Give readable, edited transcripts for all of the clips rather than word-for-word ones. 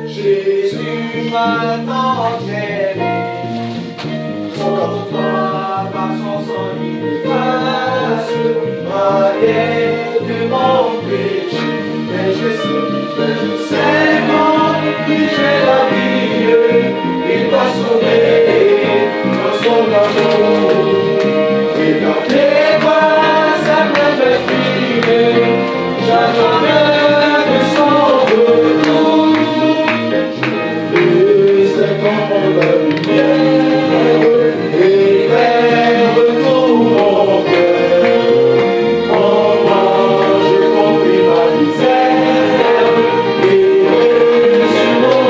Jésus m'a entraîné. Pour toi, par son sang efface, marié de mon péché. Et je sais mon qui j'ai la vie, il m'a sauvé dans son amour. Et dans tes bras, sa main me fille, j'attendais de son retour. Et c'est comme la lumière, éclaire tout mon cœur. En moi, j'ai compris ma misère, et sur mon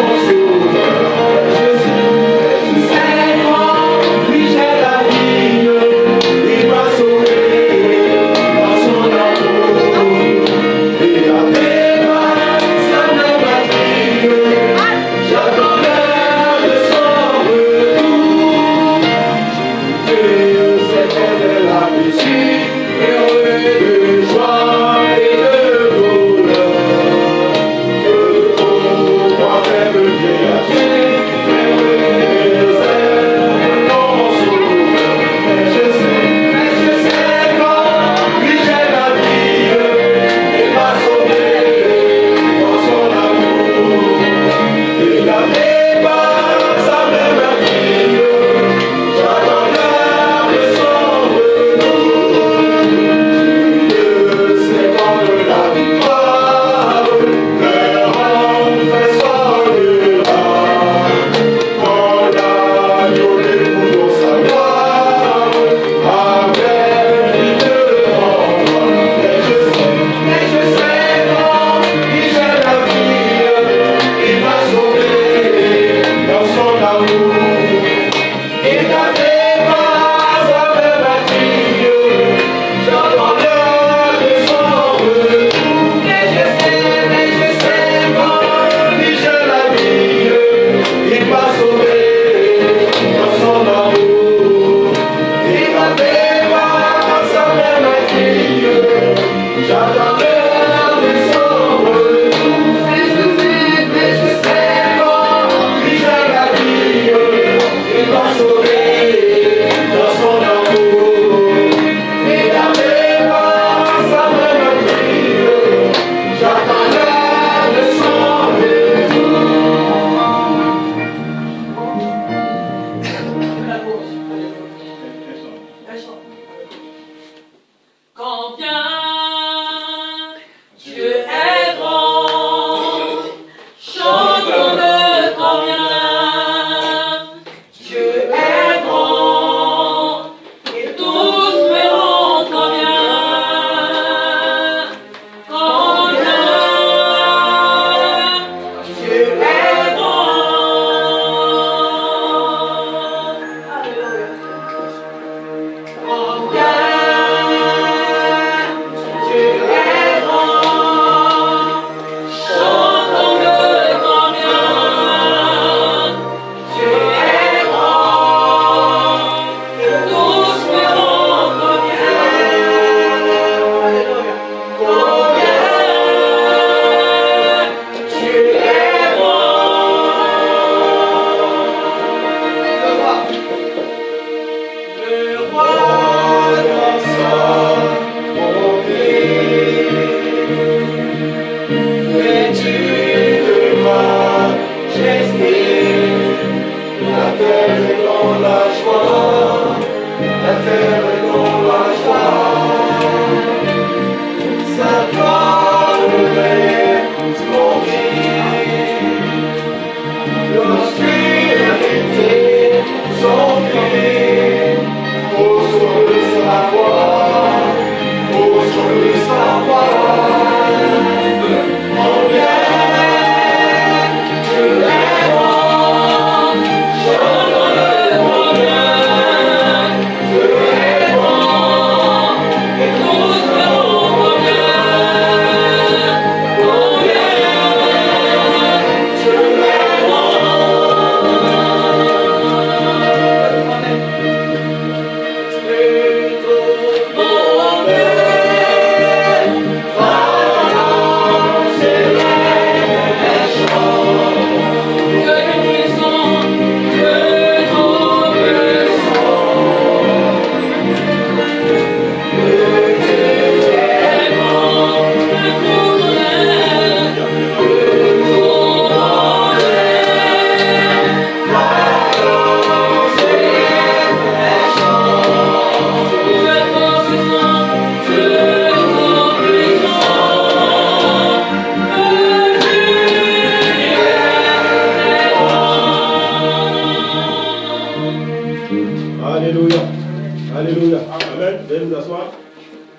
asseoir.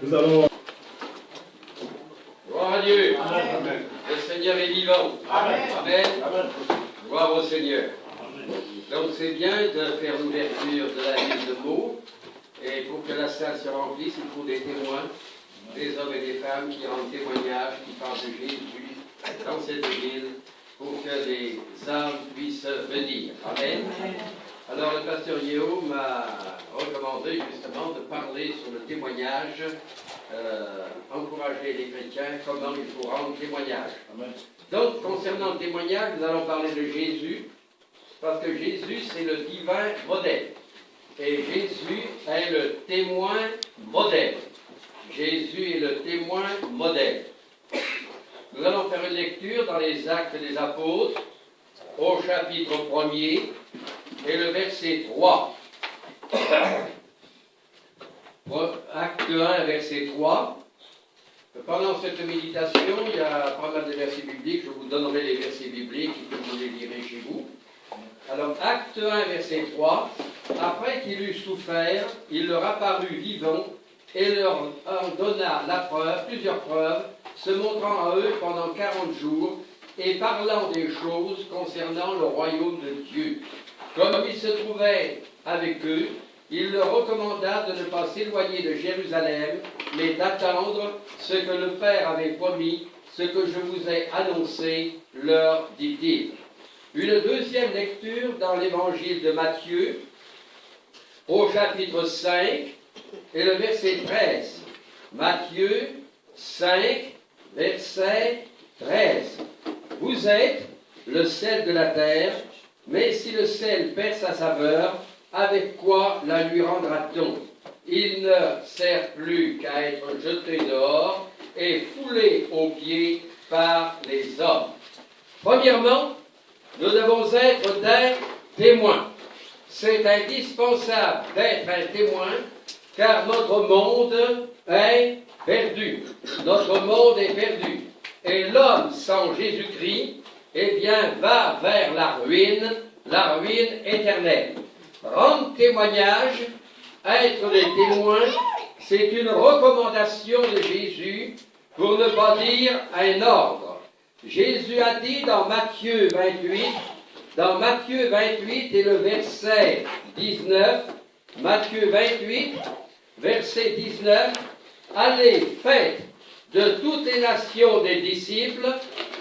Nous allons... Gloire à Dieu. Amen. Le Seigneur est vivant. Amen. Amen. Amen. Gloire au Seigneur. Donc c'est bien de faire l'ouverture de la ville de Meaux. Et pour que la salle se remplisse, il faut des témoins, des hommes et des femmes qui rendent témoignage, qui parlent de Jésus dans cette ville, pour que les âmes puissent venir. Amen. Alors le pasteur Yeo m'a recommandé justement de parler sur le témoignage, encourager les chrétiens, comment il faut rendre témoignage. Amen. Donc concernant le témoignage, nous allons parler de Jésus, parce que Jésus c'est le divin modèle. Et Jésus est le témoin modèle. Jésus est le témoin modèle. Nous allons faire une lecture dans les Actes des Apôtres, au chapitre 1er, et le verset 3. Acte 1, verset 3. Pendant cette méditation, il y a pas mal de versets bibliques. Je vous donnerai les versets bibliques et que vous les lirez chez vous. Alors, Acte 1, verset 3. Après qu'il eut souffert, il leur apparut vivant et leur en donna la preuve, plusieurs preuves, se montrant à eux pendant 40 jours et parlant des choses concernant le royaume de Dieu. Comme il se trouvait avec eux, il leur recommanda de ne pas s'éloigner de Jérusalem, mais d'attendre ce que le Père avait promis, ce que je vous ai annoncé, leur dit-il. Une deuxième lecture dans l'évangile de Matthieu, au chapitre 5, et le verset 13. Matthieu 5, verset 13. Vous êtes le sel de la terre, mais si le sel perd sa saveur, avec quoi la lui rendra-t-on? Il ne sert plus qu'à être jeté dehors et foulé aux pieds par les hommes. Premièrement, nous devons être des témoins. C'est indispensable d'être un témoin, car notre monde est perdu. Notre monde est perdu. Et l'homme sans Jésus-Christ, eh bien, va vers la ruine éternelle. Rendre témoignage, être des témoins, c'est une recommandation de Jésus, pour ne pas dire un ordre. Jésus a dit dans Matthieu 28 et le verset 19, Matthieu 28, verset 19, « Allez, faites de toutes les nations des disciples,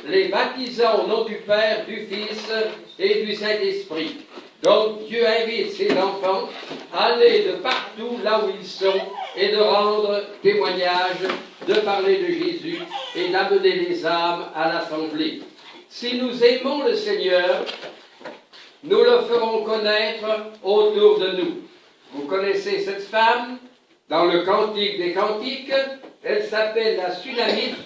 les baptisant au nom du Père, du Fils et du Saint-Esprit. » Donc Dieu invite ses enfants à aller de partout là où ils sont et de rendre témoignage, de parler de Jésus et d'amener les âmes à l'assemblée. Si nous aimons le Seigneur, nous le ferons connaître autour de nous. Vous connaissez cette femme dans le Cantique des Cantiques, elle s'appelle la Sunamite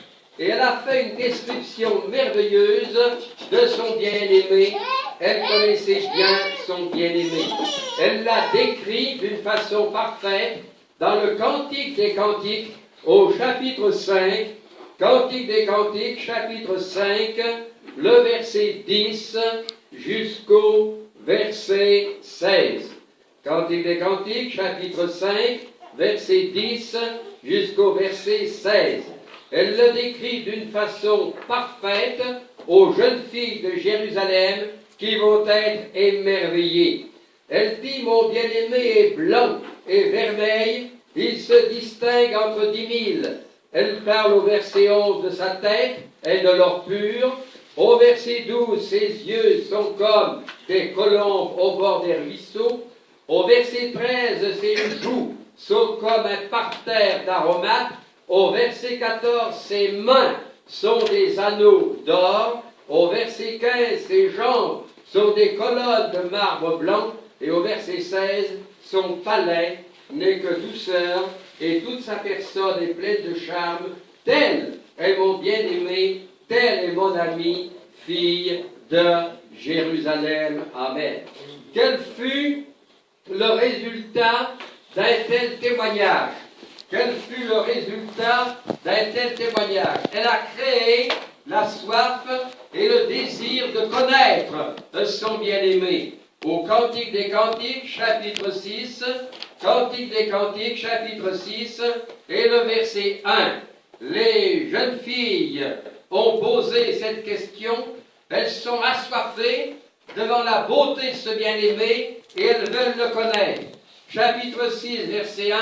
et elle a fait une description merveilleuse de son bien-aimé. Elle connaissait bien son bien-aimé. Elle l'a décrit d'une façon parfaite dans le Cantique des Cantiques au chapitre 5, Cantique des Cantiques, chapitre 5, le verset 10 jusqu'au verset 16. Cantique des Cantiques, chapitre 5, verset 10 jusqu'au verset 16. Elle le décrit d'une façon parfaite aux jeunes filles de Jérusalem qui vont être émerveillées. Elle dit, mon bien-aimé est blanc et vermeil, il se distingue entre 10 000. Elle parle au verset 11 de sa tête et de l'or pur. Au verset 12, ses yeux sont comme des colombes au bord des ruisseaux. Au verset 13, ses joues sont comme un parterre d'aromates. Au verset 14, ses mains sont des anneaux d'or. Au verset 15, ses jambes sont des colonnes de marbre blanc. Et au verset 16, son palais n'est que douceur et toute sa personne est pleine de charme. Tel est mon bien-aimé, tel est mon ami, fille de Jérusalem. Amen. Quel fut le résultat d'un tel témoignage? Quel fut le résultat d'un tel témoignage? Elle a créé la soif et le désir de connaître son bien-aimé. Au Cantique des Cantiques, chapitre 6, Cantique des Cantiques, chapitre 6, et le verset 1. Les jeunes filles ont posé cette question, elles sont assoiffées devant la beauté de ce bien-aimé et elles veulent le connaître. Chapitre 6, verset 1.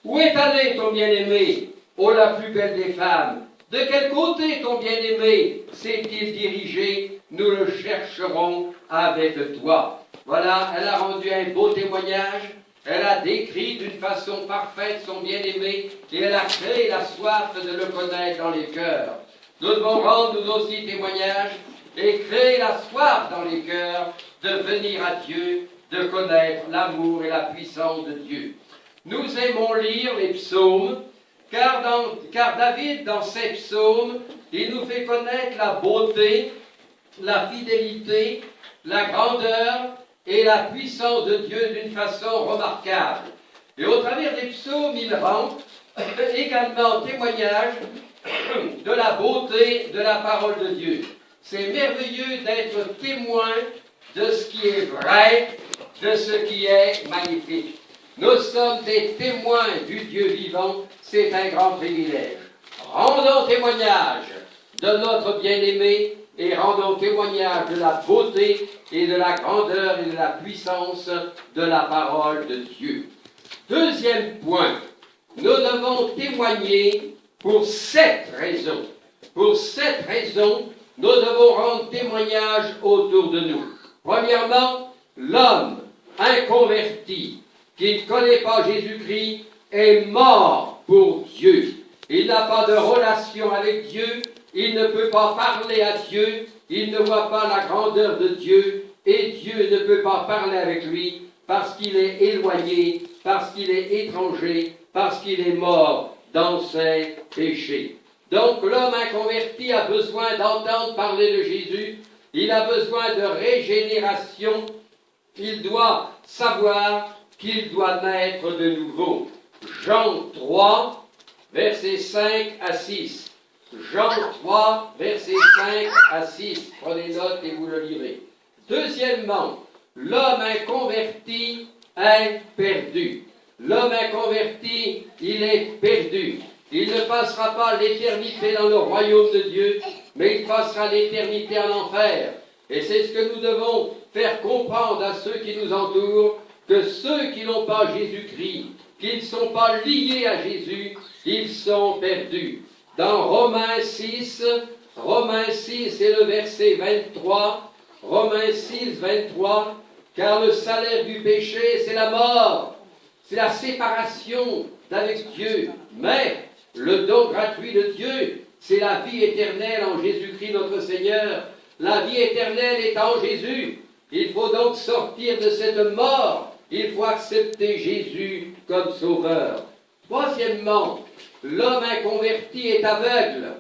Où est allé ton bien-aimé, ô la plus belle des femmes? De quel côté ton bien-aimé s'est-il dirigé? Nous le chercherons avec toi. Voilà, elle a rendu un beau témoignage. Elle a décrit d'une façon parfaite son bien-aimé et elle a créé la soif de le connaître dans les cœurs. Nous devons rendre nous aussi témoignage et créer la soif dans les cœurs de venir à Dieu, de connaître l'amour et la puissance de Dieu. Nous aimons lire les psaumes, car David, dans ses psaumes, il nous fait connaître la beauté, la fidélité, la grandeur et la puissance de Dieu d'une façon remarquable. Et au travers des psaumes, il rend également témoignage de la beauté de la parole de Dieu. C'est merveilleux d'être témoin de ce qui est vrai, de ce qui est magnifique. Nous sommes des témoins du Dieu vivant, c'est un grand privilège. Rendons témoignage de notre bien-aimé et rendons témoignage de la beauté et de la grandeur et de la puissance de la parole de Dieu. Deuxième point, nous devons témoigner pour 7 raisons. Pour 7 raisons, nous devons rendre témoignage autour de nous. Premièrement, l'homme inconverti qui ne connaît pas Jésus-Christ est mort pour Dieu. Il n'a pas de relation avec Dieu, il ne peut pas parler à Dieu, il ne voit pas la grandeur de Dieu, et Dieu ne peut pas parler avec lui parce qu'il est éloigné, parce qu'il est étranger, parce qu'il est mort dans ses péchés. Donc l'homme inconverti a besoin d'entendre parler de Jésus, il a besoin de régénération, il doit savoir qu'il doit naître de nouveau. Jean 3, versets 5 à 6. Jean 3, versets 5 à 6. Prenez note et vous le lirez. Deuxièmement, l'homme inconverti est perdu. L'homme inconverti, il est perdu. Il ne passera pas l'éternité dans le royaume de Dieu, mais il passera l'éternité en enfer. Et c'est ce que nous devons faire comprendre à ceux qui nous entourent, que ceux qui n'ont pas Jésus-Christ, qui ne sont pas liés à Jésus, ils sont perdus. Dans Romains 6 et le verset 23, Romains 6, 23, car le salaire du péché, c'est la mort, c'est la séparation d'avec Dieu, mais le don gratuit de Dieu, c'est la vie éternelle en Jésus-Christ notre Seigneur. La vie éternelle est en Jésus. Il faut donc sortir de cette mort. Il faut accepter Jésus comme sauveur. Troisièmement, l'homme inconverti est aveugle.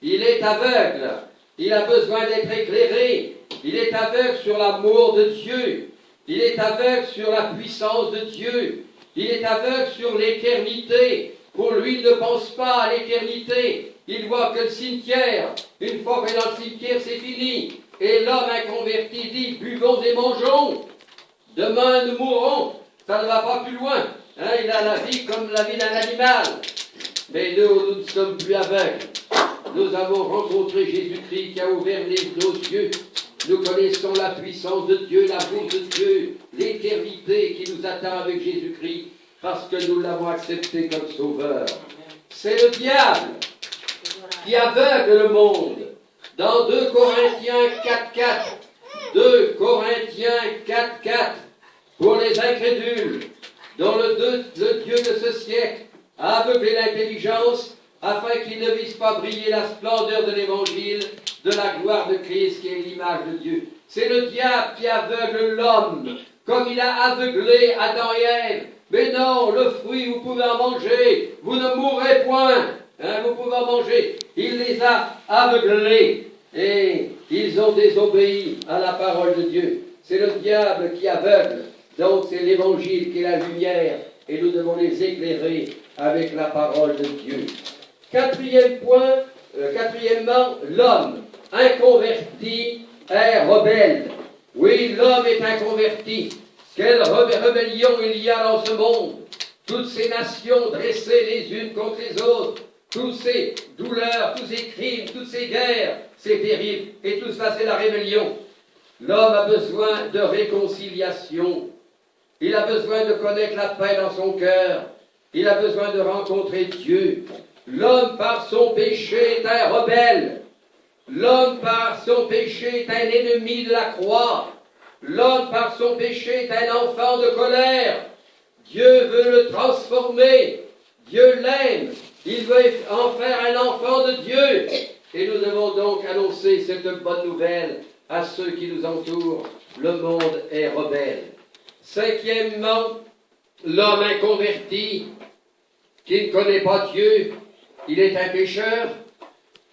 Il est aveugle. Il a besoin d'être éclairé. Il est aveugle sur l'amour de Dieu. Il est aveugle sur la puissance de Dieu. Il est aveugle sur l'éternité. Pour lui, il ne pense pas à l'éternité. Il voit que le cimetière. Une fois que dans le cimetière, c'est fini. Et l'homme inconverti dit, buvons et mangeons. Demain, nous mourrons. Ça ne va pas plus loin. Il a la vie comme la vie d'un animal. Mais nous ne sommes plus aveugles. Nous avons rencontré Jésus-Christ qui a ouvert nos yeux. Nous connaissons la puissance de Dieu, l'amour de Dieu, l'éternité qui nous attend avec Jésus-Christ, parce que nous l'avons accepté comme sauveur. C'est le diable qui aveugle le monde. Dans 2 Corinthiens 4.4, 2 Corinthiens 4.4, pour les incrédules, dont le Dieu de ce siècle a aveuglé l'intelligence, afin qu'ils ne vissent pas briller la splendeur de l'évangile, de la gloire de Christ qui est l'image de Dieu. C'est le diable qui aveugle l'homme, comme il a aveuglé Adam et Ève. Mais non, le fruit, vous pouvez en manger, vous ne mourrez point, vous pouvez en manger. Il les a aveuglés et ils ont désobéi à la parole de Dieu. C'est le diable qui aveugle, donc c'est l'évangile qui est la lumière et nous devons les éclairer avec la parole de Dieu. Quatrièmement, l'homme inconverti est rebelle. Oui, l'homme est inconverti. Quelle rébellion il y a dans ce monde. toutes ces nations dressées les unes contre les autres, toutes ces douleurs, tous ces crimes, toutes ces guerres, c'est terrible. Et tout cela, c'est la rébellion. L'homme a besoin de réconciliation. Il a besoin de connaître la paix dans son cœur. Il a besoin de rencontrer Dieu. L'homme, par son péché, est un rebelle. L'homme, par son péché, est un ennemi de la croix. L'homme, par son péché, est un enfant de colère. Dieu veut le transformer. Dieu l'aime. Il veut en faire un enfant de Dieu. Et nous devons donc annoncer cette bonne nouvelle à ceux qui nous entourent. Le monde est rebelle. Cinquièmement, l'homme inconverti qui ne connaît pas Dieu, il est un pécheur.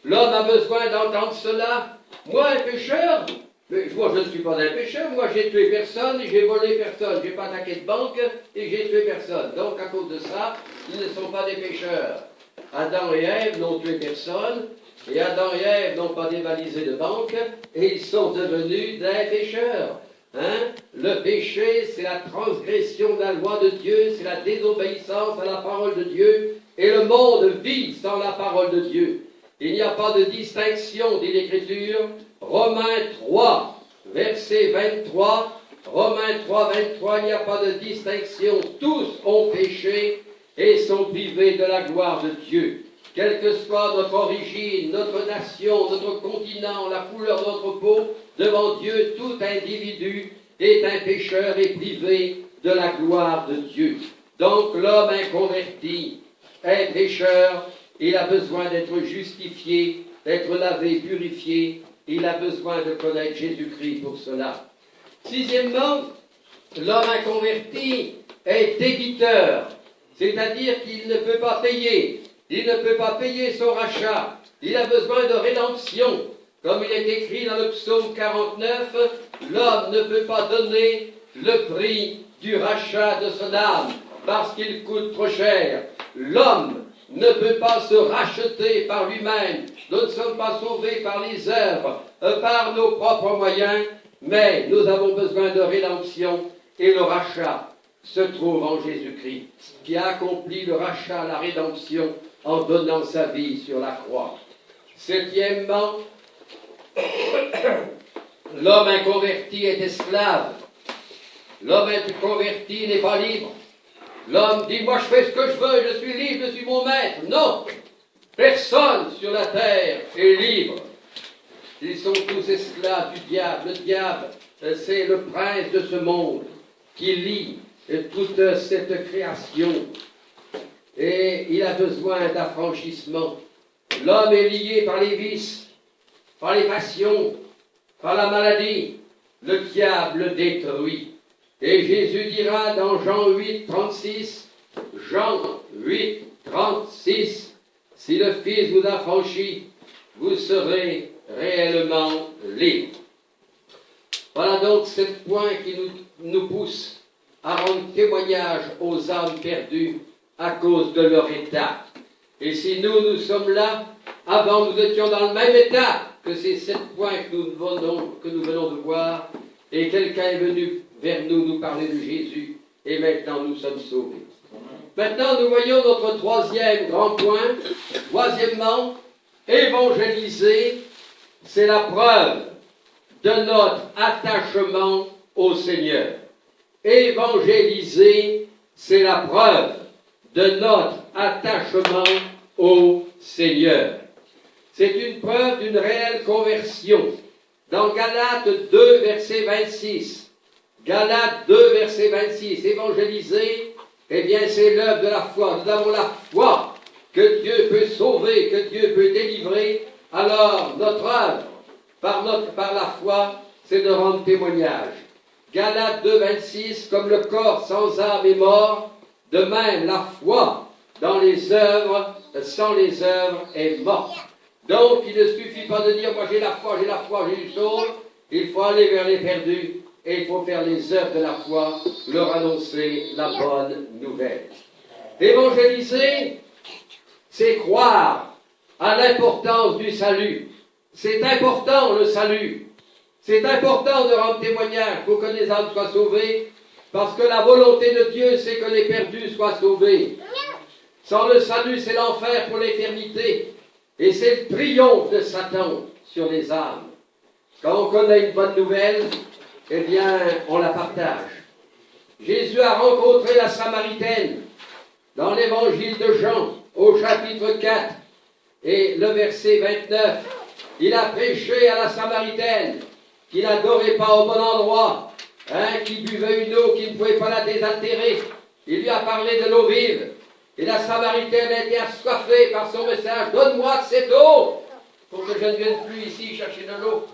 L'homme a besoin d'entendre cela. Moi, un pécheur? Mais moi, je ne suis pas un pécheur. Moi, j'ai tué personne et j'ai volé personne. J'ai pas attaqué de banque et j'ai tué personne. Donc, à cause de ça, ils ne sont pas des pécheurs. Adam et Ève n'ont tué personne. Et Adam et Ève n'ont pas dévalisé de banque. Et ils sont devenus des pécheurs. Hein? Le péché, c'est la transgression de la loi de Dieu. C'est la désobéissance à la parole de Dieu. Et le monde vit sans la parole de Dieu. Il n'y a pas de distinction, dit l'Écriture. Romains 3, verset 23. Romains 3, 23, il n'y a pas de distinction. Tous ont péché et sont privés de la gloire de Dieu. Quelle que soit notre origine, notre nation, notre continent, la couleur de notre peau, devant Dieu, tout individu est un pécheur et privé de la gloire de Dieu. Donc l'homme inconverti est pécheur. Il a besoin d'être justifié, d'être lavé, purifié. Il a besoin de connaître Jésus-Christ pour cela. Sixièmement, l'homme inconverti est débiteur, c'est-à-dire qu'il ne peut pas payer. Il ne peut pas payer son rachat. Il a besoin de rédemption. Comme il est écrit dans le psaume 49, l'homme ne peut pas donner le prix du rachat de son âme parce qu'il coûte trop cher. L'homme ne peut pas se racheter par lui-même. Nous ne sommes pas sauvés par les œuvres, par nos propres moyens, mais nous avons besoin de rédemption et le rachat se trouve en Jésus-Christ, qui a accompli le rachat, la rédemption, en donnant sa vie sur la croix. Septièmement, l'homme inconverti est esclave. L'homme inconverti n'est pas libre. L'homme dit, moi je fais ce que je veux, je suis libre, je suis mon maître. Non, personne sur la terre est libre. Ils sont tous esclaves du diable. Le diable, c'est le prince de ce monde qui lie toute cette création. Et il a besoin d'affranchissement. L'homme est lié par les vices, par les passions, par la maladie. Le diable le détruit. Et Jésus dira dans Jean 8, 36, Jean 8, 36, si le Fils vous affranchit, vous serez réellement libre. Voilà donc 7 points qui nous poussent à rendre témoignage aux âmes perdues à cause de leur état. Et si nous sommes là, avant nous étions dans le même état que ces 7 points que nous venons de voir, et quelqu'un est venu vers nous parler de Jésus, et maintenant nous sommes sauvés. Maintenant nous voyons notre troisième grand point. Troisièmement, évangéliser, c'est la preuve de notre attachement au Seigneur. Évangéliser, c'est la preuve de notre attachement au Seigneur. C'est une preuve d'une réelle conversion. Dans Galates 2, verset 26, Galates 2, verset 26, évangéliser, eh bien c'est l'œuvre de la foi. Nous avons la foi que Dieu peut sauver, que Dieu peut délivrer. Alors notre œuvre, par la foi, c'est de rendre témoignage. Galates 2, 26, comme le corps sans âme est mort, de même la foi dans les œuvres, sans les œuvres, est morte. Donc il ne suffit pas de dire, moi j'ai la foi, j'ai du sauve. Il faut aller vers les perdus et il faut faire les œuvres de la foi, leur annoncer la bonne nouvelle. Évangéliser, c'est croire à l'importance du salut. C'est important le salut. C'est important de rendre témoignage pour que les âmes soient sauvées. Parce que la volonté de Dieu, c'est que les perdus soient sauvés. Sans le salut, c'est l'enfer pour l'éternité. Et c'est le triomphe de Satan sur les âmes. Quand on connaît une bonne nouvelle, eh bien, on la partage. Jésus a rencontré la Samaritaine dans l'évangile de Jean, au chapitre 4, et le verset 29. Il a prêché à la Samaritaine qui n'adorait pas au bon endroit, qui buvait une eau qui ne pouvait pas la désaltérer. Il lui a parlé de l'eau vive. Et la Samaritaine a été assoiffée par son message. Donne-moi cette eau pour que je ne vienne plus ici chercher de l'eau.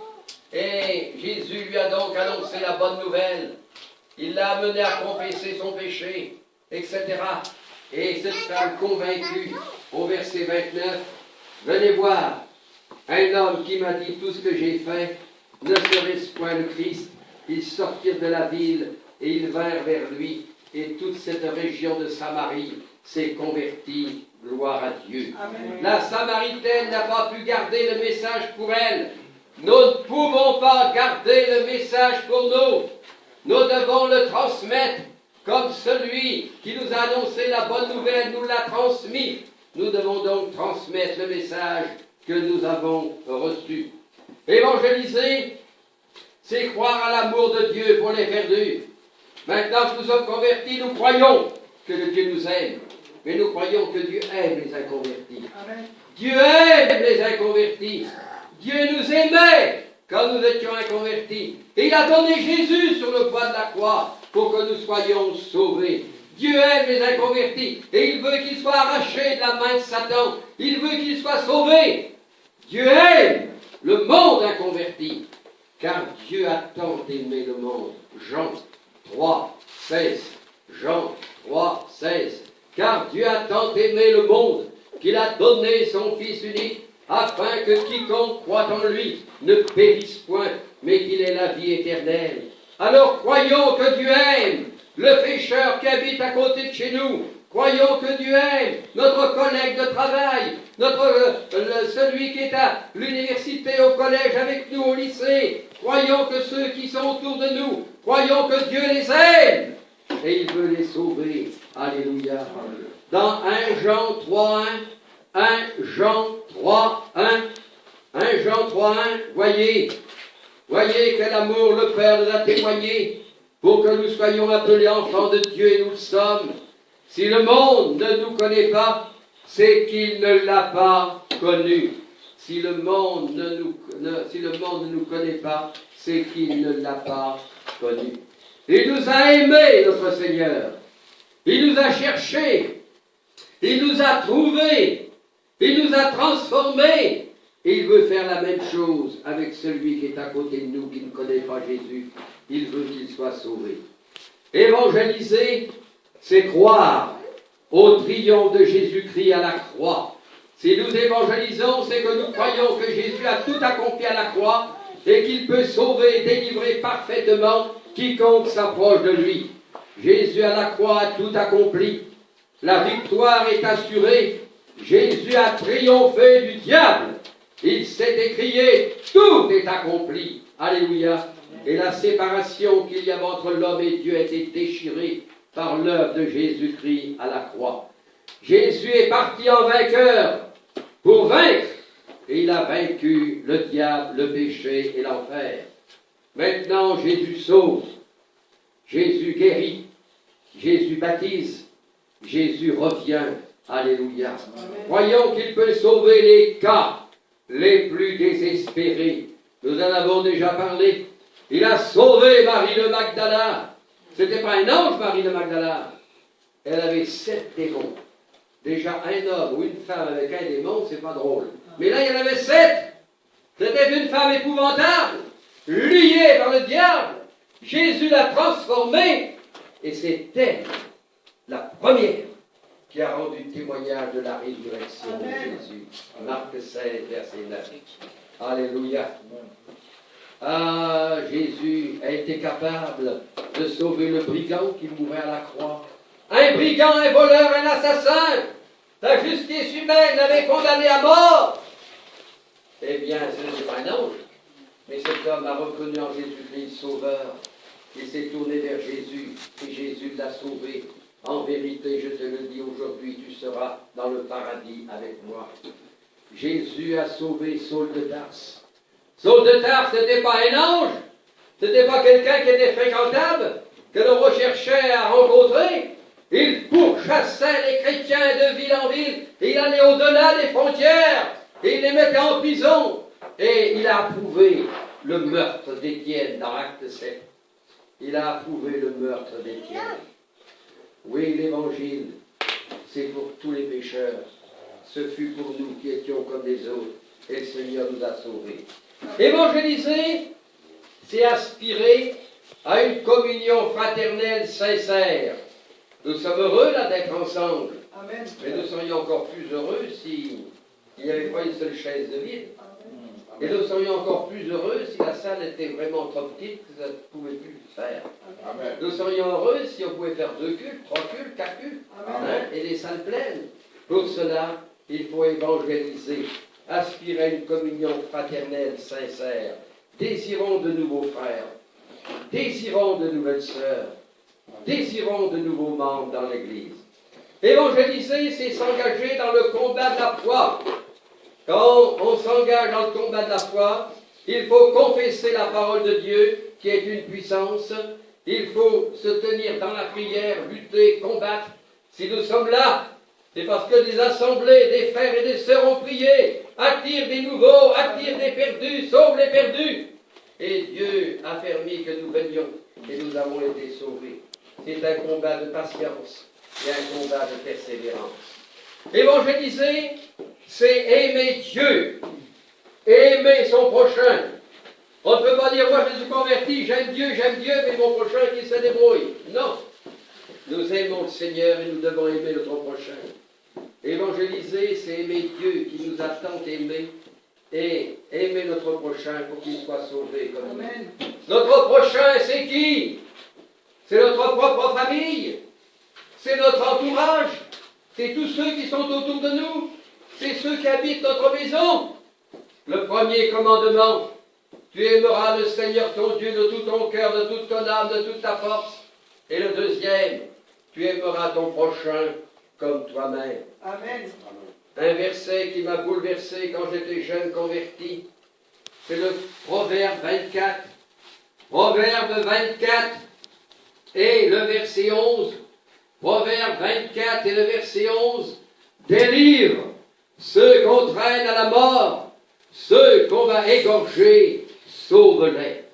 Et Jésus lui a donc annoncé la bonne nouvelle. Il l'a amené à confesser son péché, etc. Et cette femme convaincue, au verset 29, venez voir, un homme qui m'a dit tout ce que j'ai fait, ne serait-ce point le Christ? Ils sortirent de la ville et ils vinrent vers lui. Et toute cette région de Samarie s'est convertie. Gloire à Dieu. Amen. La Samaritaine n'a pas pu garder le message pour elle. Nous ne pouvons pas garder le message pour nous. Nous devons le transmettre comme celui qui nous a annoncé la bonne nouvelle nous l'a transmis. Nous devons donc transmettre le message que nous avons reçu. Évangéliser, c'est croire à l'amour de Dieu pour les perdus. Maintenant que nous sommes convertis, nous croyons que Dieu nous aime. Mais nous croyons que Dieu aime les inconvertis. Amen. Dieu aime les inconvertis. Dieu nous aimait quand nous étions inconvertis. Et il a donné Jésus sur le bois de la croix pour que nous soyons sauvés. Dieu aime les inconvertis. Et il veut qu'ils soient arrachés de la main de Satan. Il veut qu'ils soient sauvés. Dieu aime le monde inconverti. Car Dieu a tant aimé le monde. Jean 3, 16. Jean 3, 16. Car Dieu a tant aimé le monde qu'il a donné son Fils unique, afin que quiconque croit en lui ne périsse point, mais qu'il ait la vie éternelle. Alors croyons que Dieu aime le pécheur qui habite à côté de chez nous. Croyons que Dieu aime notre collègue de travail, celui qui est à l'université, au collège avec nous, au lycée. Croyons que ceux qui sont autour de nous, croyons que Dieu les aime. Et il veut les sauver. Alléluia. Dans 1 Jean 3, 1, 1 Jean 3, 1, 1 Jean 3, 1, voyez quel amour le Père nous a témoigné pour que nous soyons appelés enfants de Dieu et nous le sommes. Si le monde ne nous connaît pas, c'est qu'il ne l'a pas connu. Si le monde ne nous connaît pas, c'est qu'il ne l'a pas connu. Il nous a aimés, notre Seigneur. Il nous a cherchés. Il nous a trouvés. Il nous a transformés. Et il veut faire la même chose avec celui qui est à côté de nous, qui ne connaît pas Jésus. Il veut qu'il soit sauvé. Évangéliser, c'est croire au triomphe de Jésus-Christ à la croix. Si nous évangélisons, c'est que nous croyons que Jésus a tout accompli à la croix et qu'il peut sauver et délivrer parfaitement quiconque s'approche de lui. Jésus à la croix a tout accompli. La victoire est assurée. Jésus a triomphé du diable. Il s'est écrié, tout est accompli. Alléluia. Et la séparation qu'il y avait entre l'homme et Dieu a été déchirée par l'œuvre de Jésus-Christ à la croix. Jésus est parti en vainqueur pour vaincre. Et il a vaincu le diable, le péché et l'enfer. Maintenant, Jésus sauve. Jésus guérit. Jésus baptise. Jésus revient. Alléluia. Croyons qu'il peut sauver les cas les plus désespérés. Nous en avons déjà parlé. Il a sauvé Marie de Magdala. Ce n'était pas un ange, Marie de Magdala. Elle avait 7 démons. Déjà, un homme ou une femme avec un démon, c'est pas drôle. Mais là, il y en avait 7. C'était une femme épouvantable, liée par le diable. Jésus l'a transformée. Et c'est elle, la première, qui a rendu témoignage de la résurrection de Jésus. Marc 16, verset 9. Alléluia. Ah, Jésus a été capable de sauver le brigand qui mourait à la croix. Un brigand, un voleur, un assassin. La justice humaine l'avait condamné à mort. Eh bien, ce n'est pas un ange, mais cet homme a reconnu en Jésus-Christ Sauveur. Il s'est tourné vers Jésus et Jésus l'a sauvé. En vérité, je te le dis aujourd'hui, tu seras dans le paradis avec moi. Jésus a sauvé Saul de Tarse. Saul de Tarse, ce n'était pas un ange, ce n'était pas quelqu'un qui était fréquentable, que l'on recherchait à rencontrer. Il pourchassait les chrétiens de ville en ville, et il allait au-delà des frontières, et il les mettait en prison. Et il a approuvé le meurtre d'Étienne dans Acte 7. Il a approuvé le meurtre d'Étienne. Oui, l'évangile, c'est pour tous les pécheurs. Ce fut pour nous qui étions comme les autres, et le Seigneur nous a sauvés. Évangéliser, c'est aspirer à une communion fraternelle sincère. Nous sommes heureux là d'être ensemble. Amen. Mais nous serions encore plus heureux s'il n'y avait pas une seule chaise de vide. Et nous serions encore plus heureux si la salle était vraiment trop petite que ça ne pouvait plus le faire. Amen. Nous serions heureux si on pouvait faire 2 cultes, 3 cultes, 4 cultes, et des salles pleines. Pour cela, il faut évangéliser, aspirer à une communion fraternelle sincère. Désirons de nouveaux frères, désirons de nouvelles sœurs, désirons de nouveaux membres dans l'Église. Évangéliser, c'est s'engager dans le combat de la foi. Quand on s'engage dans le combat de la foi, il faut confesser la parole de Dieu, qui est une puissance. Il faut se tenir dans la prière, lutter, combattre. Si nous sommes là, c'est parce que des assemblées, des frères et des sœurs ont prié, attirent des nouveaux, attirent des perdus, sauvent les perdus. Et Dieu a permis que nous venions, et nous avons été sauvés. C'est un combat de patience et un combat de persévérance. Évangéliser, c'est aimer Dieu, aimer son prochain. On ne peut pas dire, moi je suis converti, j'aime Dieu, mais mon prochain qui se débrouille. Non. Nous aimons le Seigneur et nous devons aimer notre prochain. Évangéliser, c'est aimer Dieu qui nous a tant aimés et aimer notre prochain pour qu'il soit sauvé comme nous. Notre prochain, c'est qui? C'est notre propre famille, c'est notre entourage, c'est tous ceux qui sont autour de nous, c'est ceux qui habitent notre maison. Le premier commandement, tu aimeras le Seigneur ton Dieu de tout ton cœur, de toute ton âme, de toute ta force. Et le deuxième, tu aimeras ton prochain comme toi-même. Amen. Un verset qui m'a bouleversé quand j'étais jeune converti, c'est le Proverbe 24. Proverbe 24 et le verset 11. Proverbe 24 et le verset 11. Délivre ceux qu'on traîne à la mort, ceux qu'on va égorger, sauve-les.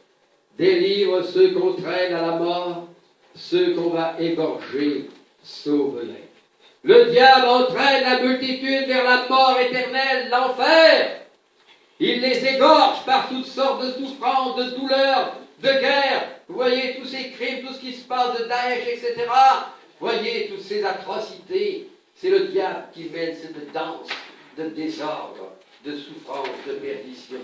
Délivre ceux qu'on traîne à la mort, ceux qu'on va égorger, sauve-les. Le diable entraîne la multitude vers la mort éternelle, l'enfer. Il les égorge par toutes sortes de souffrances, de douleurs, de guerres. Vous voyez tous ces crimes, tout ce qui se passe de Daesh, etc. Voyez toutes ces atrocités. C'est le diable qui mène cette danse de désordre, de souffrance, de perdition.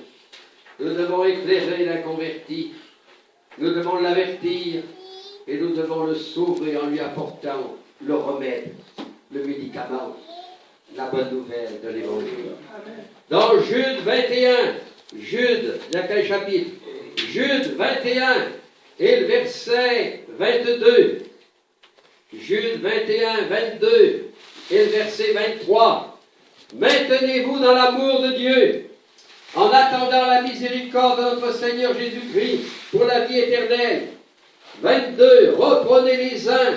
Nous devons éclairer l'inconverti. Nous devons l'avertir et nous devons le sauver en lui apportant le remède, le médicament, la bonne nouvelle de l'Évangile. Dans Jude 21, Jude, il y a quel chapitre? Jude 21 et le verset 22. Jude 21, 22 et le verset 23. Maintenez-vous dans l'amour de Dieu, en attendant la miséricorde de notre Seigneur Jésus-Christ pour la vie éternelle. 22. Reprenez les uns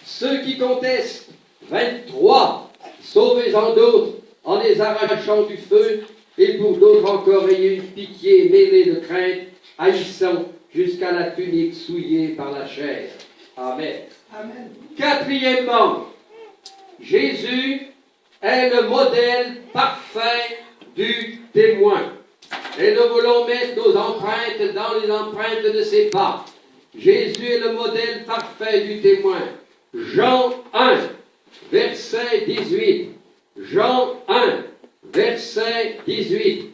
ceux qui contestent. 23. Sauvez-en d'autres en les arrachant du feu, et pour d'autres encore ayez une pitié mêlée de crainte, haïssant jusqu'à la tunique souillée par la chair. Amen. Amen. Quatrièmement, Jésus est le modèle parfait du témoin. Et nous voulons mettre nos empreintes dans les empreintes de ses pas. Jésus est le modèle parfait du témoin. Jean 1, verset 18. Jean 1, verset 18.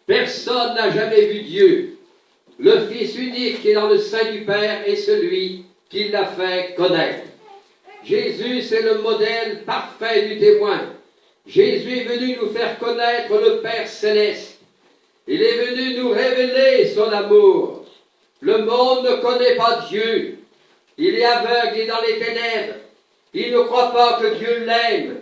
Personne n'a jamais vu Dieu. Le Fils unique qui est dans le sein du Père est celui qui l'a fait connaître. Jésus, c'est le modèle parfait du témoin. Jésus est venu nous faire connaître le Père céleste. Il est venu nous révéler révélé son amour. Le monde ne connaît pas Dieu. Il est aveugle et dans les ténèbres. Il ne croit pas que Dieu l'aime.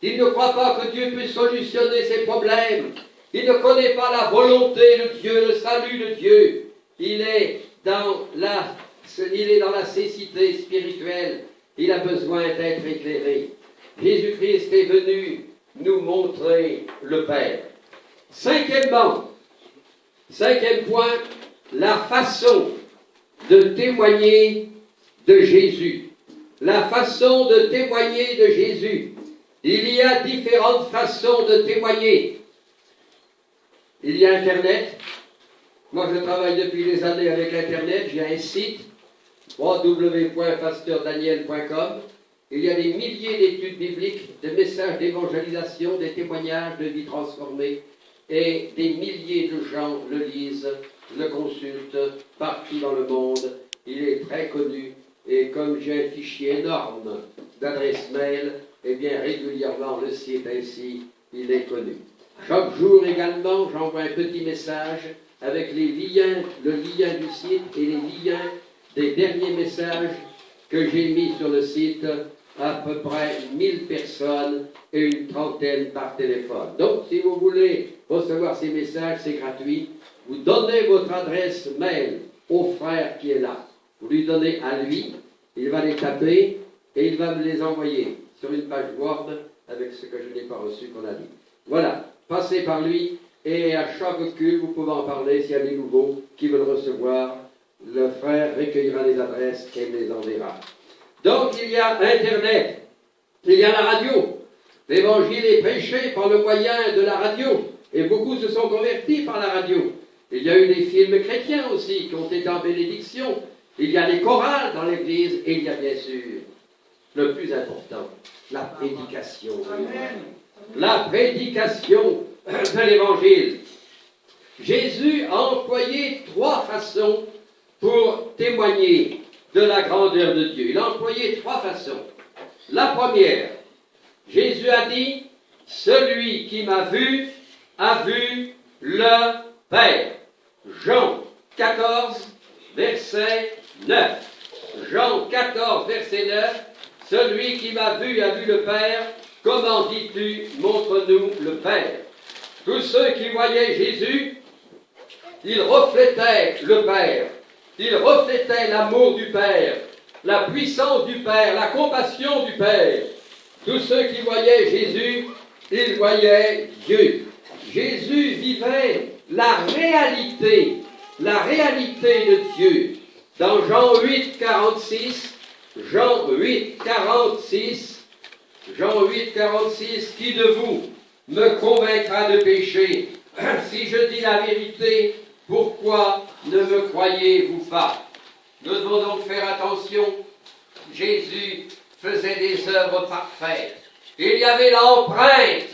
Il ne croit pas que Dieu puisse solutionner ses problèmes. Il ne connaît pas la volonté de Dieu, le salut de Dieu. Il est dans la cécité spirituelle. Il a besoin d'être éclairé. Jésus-Christ est venu nous montrer le Père. Cinquième point, la façon de témoigner de Jésus. La façon de témoigner de Jésus. Il y a différentes façons de témoigner. Il y a Internet. Moi, je travaille depuis des années avec Internet. J'ai un site, www.pasteurdaniel.com. Il y a des milliers d'études bibliques, de messages d'évangélisation, des témoignages de vie transformée. Et des milliers de gens le lisent, le consultent partout dans le monde. Il est très connu. Et comme j'ai un fichier énorme d'adresses mail, eh bien régulièrement le site ainsi, il est connu. Chaque jour également, j'envoie un petit message avec les liens, le lien du site et les liens des derniers messages que j'ai mis sur le site, à peu près 1000 personnes et une trentaine par téléphone. Donc, si vous voulez recevoir ces messages, c'est gratuit. Vous donnez votre adresse mail au frère qui est là. Vous lui donnez à lui, il va les taper et il va me les envoyer sur une page Word avec ce que je n'ai pas reçu qu'on a dit. Voilà, passez par lui et à chaque culte, vous pouvez en parler s'il y a des nouveaux qui veulent recevoir. Le frère recueillera les adresses et les enverra. Donc, il y a Internet, il y a la radio. L'évangile est prêché par le moyen de la radio. Et beaucoup se sont convertis par la radio. Il y a eu des films chrétiens aussi qui ont été en bénédiction. Il y a les chorales dans l'église. Et il y a bien sûr, le plus important, la prédication. Amen. La prédication de l'évangile. Jésus a employé 3 façons pour témoigner de la grandeur de Dieu. Il a employé 3 façons. La première, Jésus a dit, « Celui qui m'a vu a vu le Père. » Jean 14, verset 9. Jean 14, verset 9. « Celui qui m'a vu a vu le Père. Comment dis-tu, montre-nous le Père. » Tous ceux qui voyaient Jésus, ils reflétaient le Père. Ils reflétaient l'amour du Père, la puissance du Père, la compassion du Père. Tous ceux qui voyaient Jésus, ils voyaient Dieu. Jésus vivait la réalité de Dieu. Dans Jean 8, 46, Jean 8, 46, qui de vous me convaincra de péché? Si je dis la vérité, pourquoi ne me croyez-vous pas? Nous devons donc faire attention. Jésus faisait des œuvres parfaites. Il y avait l'empreinte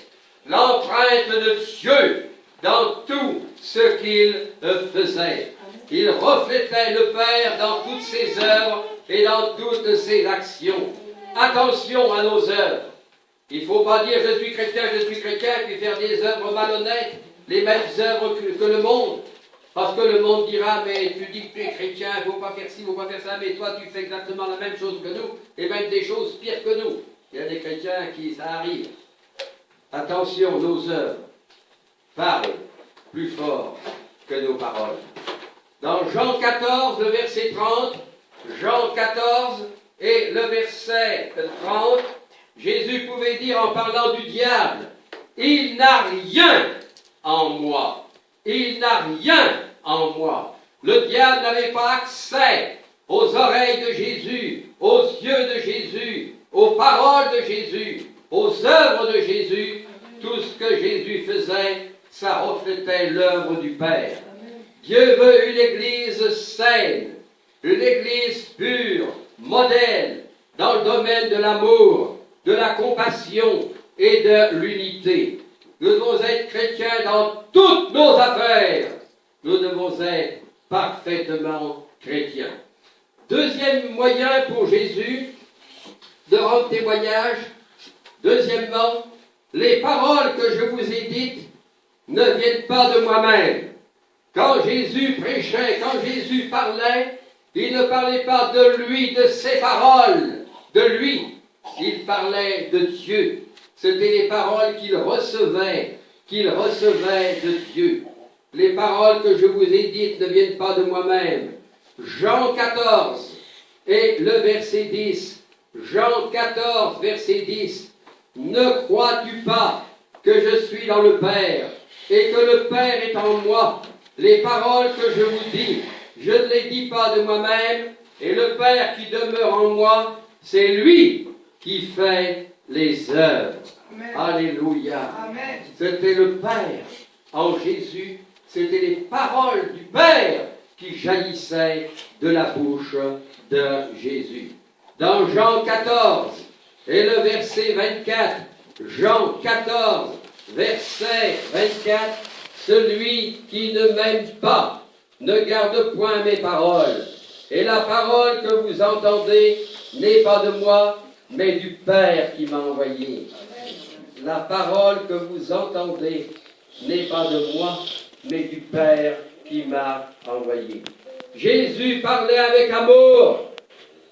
de Dieu dans tout ce qu'il faisait. Il reflétait le Père dans toutes ses œuvres et dans toutes ses actions. Attention à nos œuvres. Il ne faut pas dire je suis chrétien, puis faire des œuvres malhonnêtes, les mêmes œuvres que le monde. Parce que le monde dira, mais tu dis que tu es chrétien, il ne faut pas faire ci, il ne faut pas faire ça, mais toi tu fais exactement la même chose que nous, et même des choses pires que nous. Il y a des chrétiens qui, ça arrive. Attention, nos œuvres parlent plus fort que nos paroles. Dans Jean 14, le verset 30, Jean 14 et le verset 30, Jésus pouvait dire en parlant du diable, « Il n'a rien en moi. Il n'a rien en moi. » Le diable n'avait pas accès aux oreilles de Jésus, aux yeux de Jésus, aux paroles de Jésus, aux œuvres de Jésus. Tout ce que Jésus faisait, ça reflétait l'œuvre du Père. Dieu veut une église saine, une église pure, modèle, dans le domaine de l'amour, de la compassion et de l'unité. Nous devons être chrétiens dans toutes nos affaires. Nous devons être parfaitement chrétiens. Deuxième moyen pour Jésus de rendre témoignage. Deuxièmement, les paroles que je vous ai dites ne viennent pas de moi-même. Quand Jésus prêchait, quand Jésus parlait, il ne parlait pas de lui, de ses paroles, de lui. Il parlait de Dieu. C'était les paroles qu'il recevait de Dieu. Les paroles que je vous ai dites ne viennent pas de moi-même. Jean 14 et le verset 10. Jean 14, verset 10. Ne crois-tu pas que je suis dans le Père et que le Père est en moi? Les paroles que je vous dis, je ne les dis pas de moi-même, et le Père qui demeure en moi, c'est lui qui fait les œuvres. Amen. Alléluia. Amen. C'était le Père en Jésus, c'était les paroles du Père qui jaillissaient de la bouche de Jésus. Dans Jean 14 et le verset 24, Jean 14, verset 24, celui qui ne m'aime pas ne garde point mes paroles. Et la parole que vous entendez n'est pas de moi, mais du Père qui m'a envoyé. La parole que vous entendez n'est pas de moi, mais du Père qui m'a envoyé. Jésus parlait avec amour,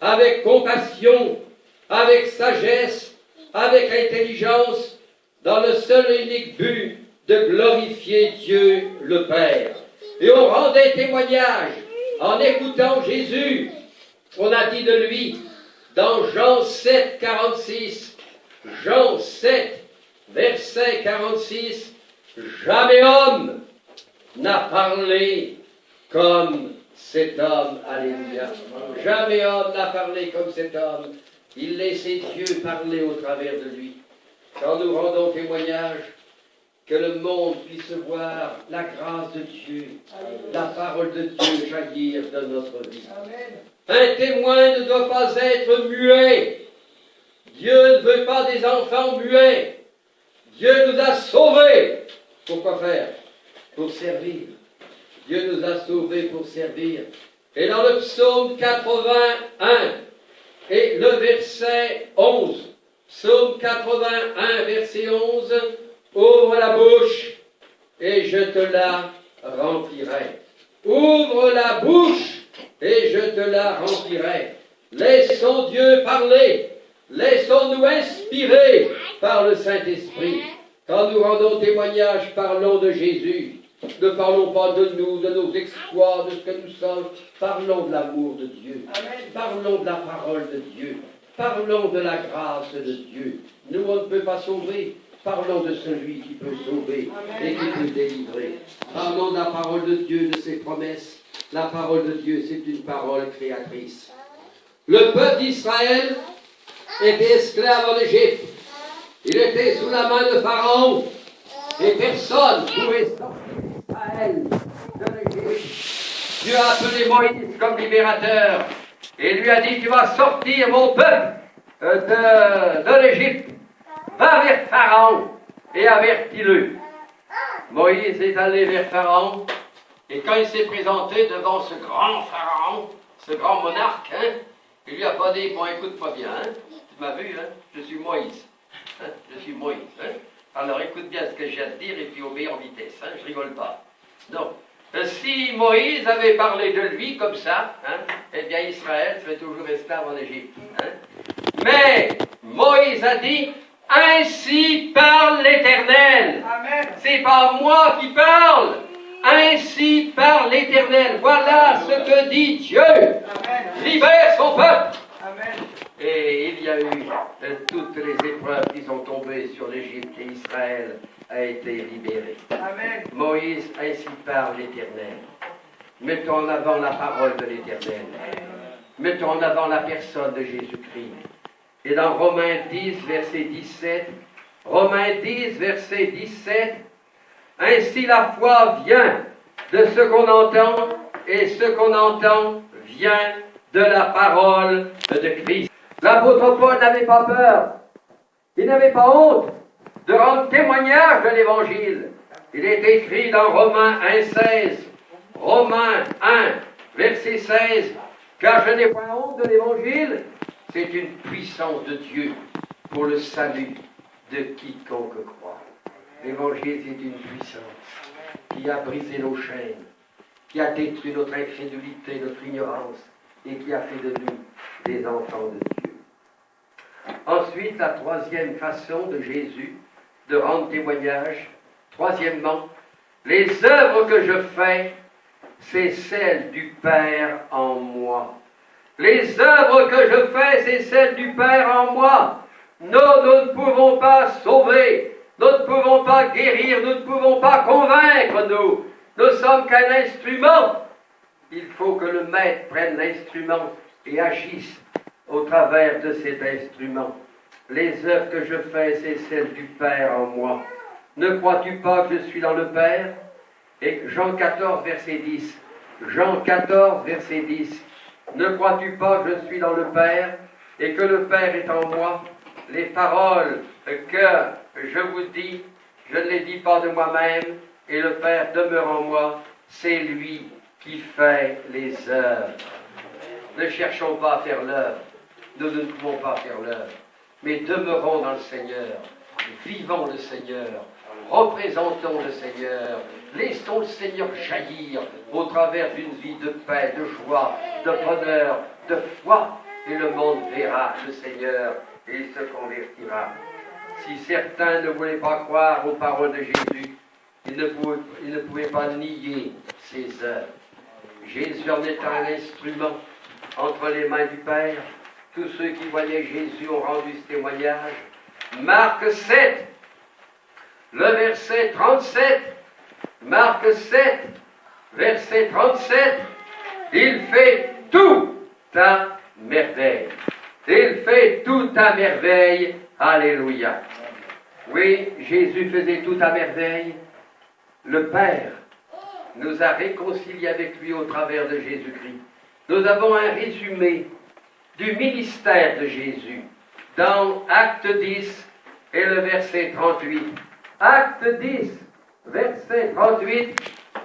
avec compassion, avec sagesse, avec intelligence, dans le seul et unique but de glorifier Dieu le Père. Et on rendait témoignage en écoutant Jésus. On a dit de lui dans Jean 7, 46, Jean 7, verset 46, jamais homme n'a parlé comme cet homme. Alléluia. Jamais homme n'a parlé comme cet homme. Il laissait Dieu parler au travers de lui. Quand nous rendons témoignage, que le monde puisse voir la grâce de Dieu, la parole de Dieu jaillir de notre vie. Un témoin ne doit pas être muet. Dieu ne veut pas des enfants muets. Dieu nous a sauvés. Pour quoi faire? Pour servir. Dieu nous a sauvés pour servir. Et dans le psaume 81 et le verset 11, psaume 81, verset 11, ouvre la bouche et je te la remplirai. Ouvre la bouche et je te la remplirai. Laissons Dieu parler. Laissons-nous inspirer par le Saint-Esprit. Quand nous rendons témoignage, parlons de Jésus. Ne parlons pas de nous, de nos exploits, de ce que nous sommes. Parlons de l'amour de Dieu. Parlons de la parole de Dieu. Parlons de la grâce de Dieu. Nous, on ne peut pas sauver. Parlons de celui qui peut sauver et qui peut délivrer. Parlons de la parole de Dieu, de ses promesses. La parole de Dieu, c'est une parole créatrice. Le peuple d'Israël était esclave en Égypte. Il était sous la main de Pharaon. Et personne ne pouvait sortir Israël de l'Égypte. Dieu a appelé Moïse comme libérateur. Et lui a dit, tu vas sortir mon peuple de l'Égypte. Va vers Pharaon et avertis-le. Moïse est allé vers Pharaon, et quand il s'est présenté devant ce grand Pharaon, ce grand monarque, il lui a pas dit, bon, écoute-moi bien, tu m'as vu, je suis Moïse. Je suis Moïse. Alors écoute bien ce que j'ai à te dire et puis obéis en vitesse, je rigole pas. Non. Si Moïse avait parlé de lui comme ça, eh bien Israël serait toujours esclave en Égypte. Mais Moïse a dit, ainsi parle l'Éternel. C'est pas moi qui parle. Ainsi parle l'Éternel. Voilà ce que dit Dieu. Amen. Libère son peuple. Amen. Et il y a eu toutes les épreuves qui sont tombées sur l'Égypte et Israël a été libéré. Amen. Moïse, ainsi parle l'Éternel. Mettons en avant la parole de l'Éternel. Mettons en avant la personne de Jésus-Christ. Et dans Romains 10, verset 17, Romains 10, verset 17, ainsi la foi vient de ce qu'on entend, et ce qu'on entend vient de la parole de Christ. L'apôtre Paul n'avait pas peur, il n'avait pas honte de rendre témoignage de l'Évangile. Il est écrit dans Romains 1, 16, Romains 1, verset 16, car je n'ai point honte de l'Évangile. C'est une puissance de Dieu pour le salut de quiconque croit. L'Évangile, c'est une puissance qui a brisé nos chaînes, qui a détruit notre incrédulité, notre ignorance, et qui a fait de nous des enfants de Dieu. Ensuite, la troisième façon de Jésus de rendre témoignage, troisièmement, les œuvres que je fais, c'est celles du Père en moi. Les œuvres que je fais, c'est celles du Père en moi. Nous ne pouvons pas sauver, nous ne pouvons pas guérir, nous ne pouvons pas convaincre, nous. Nous sommes qu'un instrument. Il faut que le Maître prenne l'instrument et agisse au travers de cet instrument. Les œuvres que je fais, c'est celles du Père en moi. Ne crois-tu pas que je suis dans le Père? Et Jean 14, verset 10. Jean 14, verset 10. Ne crois-tu pas que je suis dans le Père et que le Père est en moi? Les paroles que je vous dis, je ne les dis pas de moi-même, et le Père demeure en moi, c'est lui qui fait les œuvres. Ne cherchons pas à faire l'œuvre, nous ne pouvons pas faire l'œuvre, mais demeurons dans le Seigneur, vivons le Seigneur, représentons le Seigneur, laissons le Seigneur jaillir au travers d'une vie de paix, de joie, de bonheur, de foi, et le monde verra le Seigneur et il se convertira. Si certains ne voulaient pas croire aux paroles de Jésus, ils ne pouvaient pas nier ses œuvres. Jésus en étant un instrument entre les mains du Père, tous ceux qui voyaient Jésus ont rendu ce témoignage. Marc 7, le verset 37, Marc 7, verset 37, il fait tout à merveille. Il fait tout à merveille. Alléluia. Oui, Jésus faisait tout à merveille. Le Père nous a réconciliés avec lui au travers de Jésus-Christ. Nous avons un résumé du ministère de Jésus dans Acte 10 et le verset 38. Acte 10, verset 38.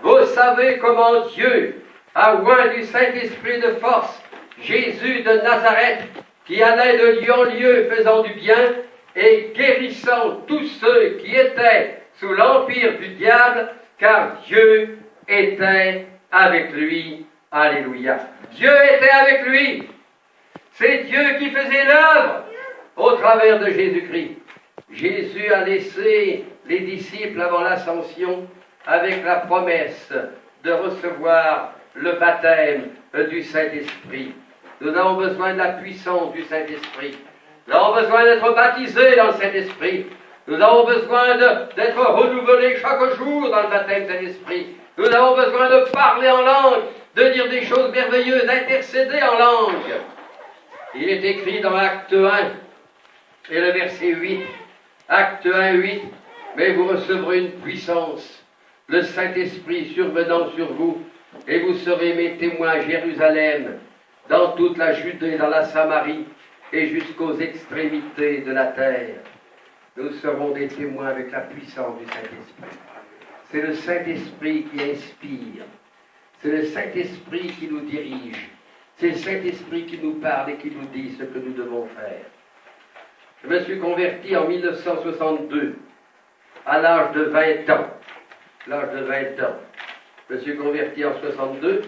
Vous savez comment Dieu a oint du Saint-Esprit de force Jésus de Nazareth, qui allait de lieu en lieu faisant du bien et guérissant tous ceux qui étaient sous l'empire du diable, car Dieu était avec lui. Alléluia. Dieu était avec lui. C'est Dieu qui faisait l'œuvre au travers de Jésus-Christ. Jésus a laissé les disciples avant l'ascension avec la promesse de recevoir le baptême du Saint-Esprit. Nous avons besoin de la puissance du Saint-Esprit. Nous avons besoin d'être baptisés dans le Saint-Esprit. Nous avons besoin d'être renouvelés chaque jour dans le baptême du Saint-Esprit. Nous avons besoin de parler en langue, de dire des choses merveilleuses, d'intercéder en langue. Il est écrit dans Acte 1 et le verset 8. Acte 1, 8. Mais vous recevrez une puissance, le Saint-Esprit survenant sur vous, et vous serez mes témoins à Jérusalem, dans toute la Judée, dans la Samarie, et jusqu'aux extrémités de la terre. Nous serons des témoins avec la puissance du Saint-Esprit. C'est le Saint-Esprit qui inspire. C'est le Saint-Esprit qui nous dirige. C'est le Saint-Esprit qui nous parle et qui nous dit ce que nous devons faire. Je me suis converti en 1962, à l'âge de 20 ans. L'âge de 20 ans. Je me suis converti en 62,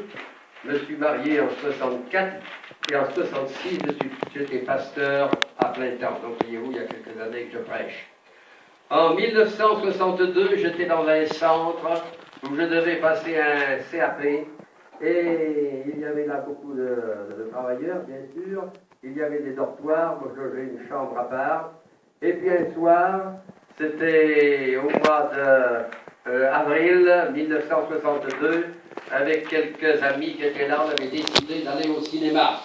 je me suis marié en 64, et en 66, j'étais pasteur à plein temps. Donc, voyez-vous, il y a quelques années que je prêche. En 1962, j'étais dans un centre où je devais passer un CAP, et il y avait là beaucoup de travailleurs, bien sûr. Il y avait des dortoirs, moi je logeais une chambre à part. Et puis un soir, c'était au mois d'avril 1962, avec quelques amis qui étaient là, on avait décidé d'aller au cinéma.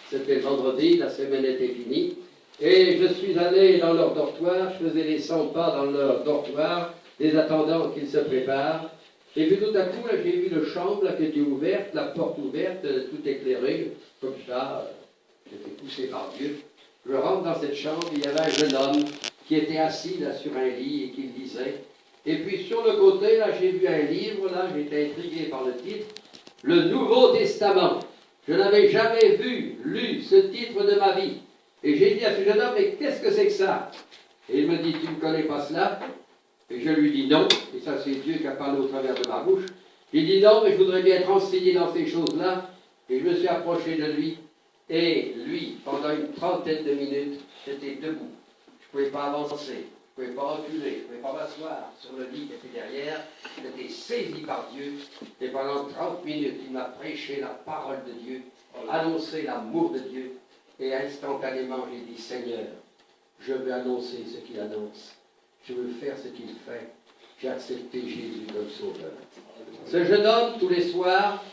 C'était le vendredi, la semaine était finie. Et je suis allé dans leur dortoir, je faisais les 100 pas dans leur dortoir, les attendant qu'ils se préparent. Et puis tout à coup, là, j'ai vu la chambre là, qui était ouverte, la porte ouverte, tout éclairé, comme ça. J'étais poussé par Dieu. Je rentre dans cette chambre, il y avait un jeune homme qui était assis là sur un lit et qui lisait. Et puis sur le côté, là, j'ai vu un livre, là, j'étais intrigué par le titre, Le Nouveau Testament. Je n'avais jamais lu ce titre de ma vie. Et j'ai dit à ce jeune homme, mais qu'est-ce que c'est que ça? Et il me dit, tu ne connais pas cela? Et je lui dis non, et ça c'est Dieu qui a parlé au travers de ma bouche. Il dit non, mais je voudrais bien être enseigné dans ces choses-là. Et je me suis approché de lui. Et lui, pendant une trentaine de minutes, j'étais debout. Je ne pouvais pas avancer, je ne pouvais pas reculer, je ne pouvais pas m'asseoir sur le lit qui était derrière. J'étais saisi par Dieu. Et pendant 30 minutes, il m'a prêché la parole de Dieu, annoncé l'amour de Dieu. Et instantanément, j'ai dit, Seigneur, je veux annoncer ce qu'il annonce. Je veux faire ce qu'il fait. J'ai accepté Jésus comme sauveur. Ce jeune homme, tous les soirs,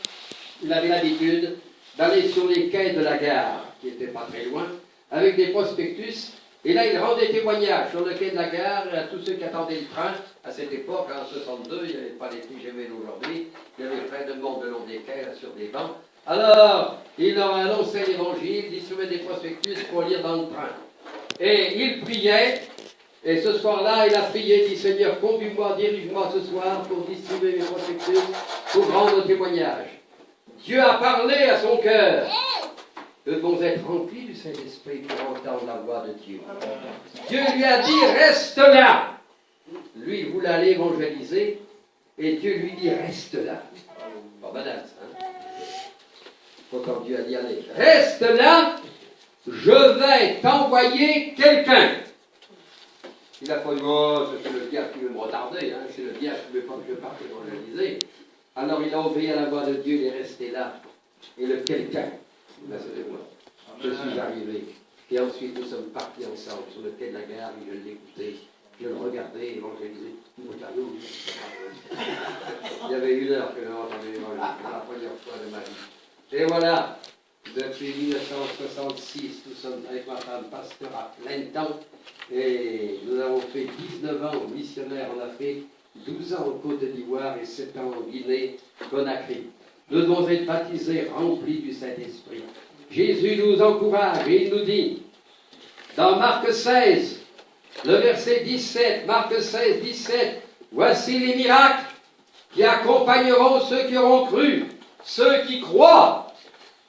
il avait l'habitude d'aller sur les quais de la gare, qui n'était pas très loin, avec des prospectus. Et là, il rendait témoignage sur le quai de la gare à tous ceux qui attendaient le train. À cette époque, en 62, il n'y avait pas les TGV d'aujourd'hui. Il y avait plein de monde le long des quais, là, sur des bancs. Alors, il leur annonçait l'évangile, distribuait des prospectus pour lire dans le train. Et il priait. Et ce soir-là, il a prié, il dit, Seigneur, conduis-moi, dirige-moi ce soir pour distribuer mes prospectus, pour rendre témoignage. Dieu a parlé à son cœur. Eux vont être remplis du Saint-Esprit pour entendre la voix de Dieu. Dieu lui a dit, reste là. Lui, il voulait aller évangéliser, et Dieu lui dit, reste là. Pas banal, ça, hein? Pourtant, Dieu a dit, allez, reste là, je vais t'envoyer quelqu'un. Il a pas dit, oh, c'est le diable qui veut me retarder, hein, c'est le diable qui ne veut pas que je parte évangéliser. Alors il a obéi à la voix de Dieu, il est resté là. Et le quelqu'un, là c'est moi. Je suis arrivé. Et ensuite nous sommes partis ensemble sur le quai de la gare, et je l'écoutais, je le regardais évangéliser. Il y avait 1 heure que j'ai entendu l'évangile, c'est la première fois de ma vie. Et voilà, depuis 1966, nous sommes avec ma femme pasteur à plein temps. Et nous avons fait 19 ans missionnaires en Afrique, 12 ans en Côte d'Ivoire et 7 ans en Guinée, Conakry. Nous devons être baptisés, remplis du Saint-Esprit. Jésus nous encourage et il nous dit, dans Marc 16, le verset 17, Marc 16, 17, voici les miracles qui accompagneront ceux qui auront cru. Ceux qui croient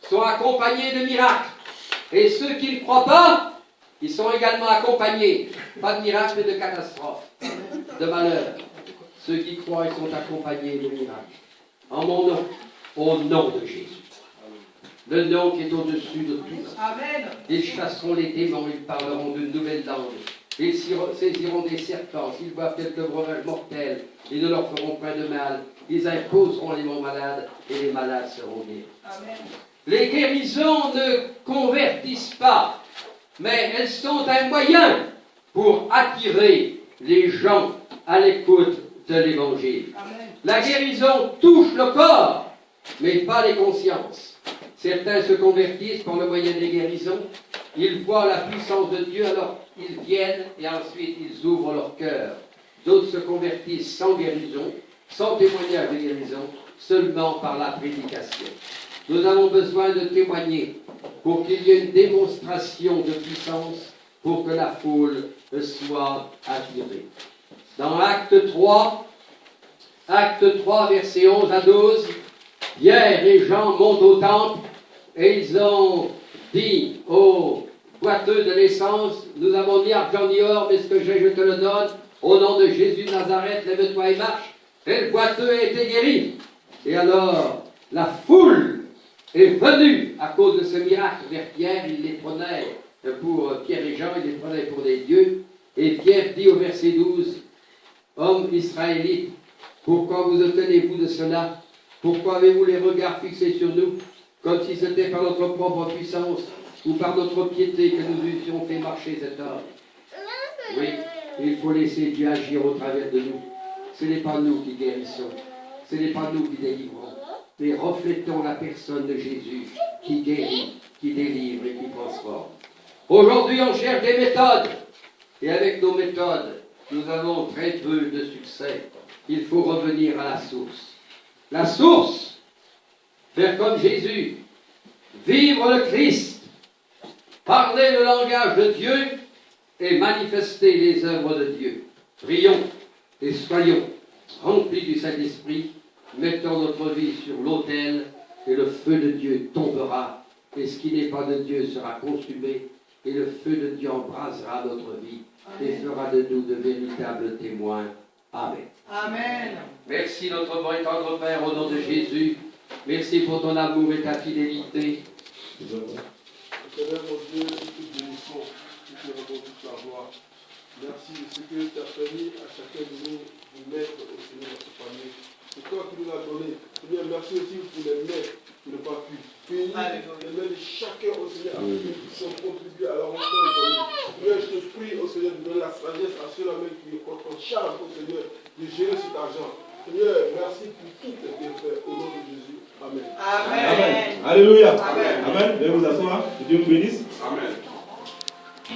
sont accompagnés de miracles. Et ceux qui ne croient pas, ils sont également accompagnés, pas de miracle, mais de catastrophes, de malheurs. Ceux qui croient, ils sont accompagnés de miracles. En mon nom, au nom de Jésus. Le nom qui est au-dessus de tout. Amen. Ils chasseront les démons, ils parleront d'une nouvelle langue. Ils saisiront des serpents, s'ils boivent quelques breuvages mortels, ils ne leur feront point de mal. Ils imposeront les mots malades, et les malades seront guéris. Amen. Les guérisons ne convertissent pas, mais elles sont un moyen pour attirer les gens à l'écoute de l'Évangile. La guérison touche le corps, mais pas les consciences. Certains se convertissent par le moyen des guérisons. Ils voient la puissance de Dieu, alors ils viennent et ensuite ils ouvrent leur cœur. D'autres se convertissent sans guérison, sans témoignage de guérison, seulement par la prédication. Nous avons besoin de témoigner pour qu'il y ait une démonstration de puissance pour que la foule soit attirée. Dans Acte 3, versets 11 à 12, Pierre et Jean montent au temple et ils ont dit aux boiteux de l'essence, nous avons ni argent ni or, mais ce que j'ai, je te le donne. Au nom de Jésus de Nazareth, lève-toi et marche. Et le boiteux a été guéri. Et alors, la foule est venue à cause de ce miracle vers Pierre. Il les prenait pour Pierre et Jean, il les prenait pour des dieux. Et Pierre dit au verset 12, hommes israélites, pourquoi vous obtenez-vous de cela? Pourquoi avez-vous les regards fixés sur nous, comme si c'était par notre propre puissance ou par notre piété que nous eussions fait marcher cet homme? Oui, il faut laisser Dieu agir au travers de nous. Ce n'est pas nous qui guérissons, ce n'est pas nous qui délivrons, mais reflétons la personne de Jésus qui guérit, qui délivre et qui transforme. Aujourd'hui, on cherche des méthodes, et avec nos méthodes, nous avons très peu de succès. Il faut revenir à la source. La source, faire comme Jésus, vivre le Christ, parler le langage de Dieu et manifester les œuvres de Dieu. Prions et soyons remplis du Saint-Esprit, mettons notre vie sur l'autel et le feu de Dieu tombera et ce qui n'est pas de Dieu sera consumé et le feu de Dieu embrasera notre vie et fera de nous de véritables témoins. Amen. Amen. Merci notre bon et tendre Père au nom de Jésus. Merci pour ton amour et ta fidélité. Seigneur mon Dieu, nous te bénissons, nous te rendons toute la gloire. Merci de ce que tu as permis à chacun de nous de mettre au Seigneur dans ce panier. C'est toi qui nous l'as donné. Seigneur, merci aussi pour les mains qui n'ont pas pu. Bénis les mains de chacun au Seigneur qui sont contribués à la rencontre de ton nom. Seigneur, je te prie au Seigneur de donner la sagesse à ceux-là même qui ont en charge au Seigneur de gérer cet argent. Seigneur, merci pour tous tes bienfaits au nom de Jésus. Amen. Amen. Amen. Alléluia. Amen. Amen. Veuillez vous asseoir. Que Dieu vous bénisse. Amen.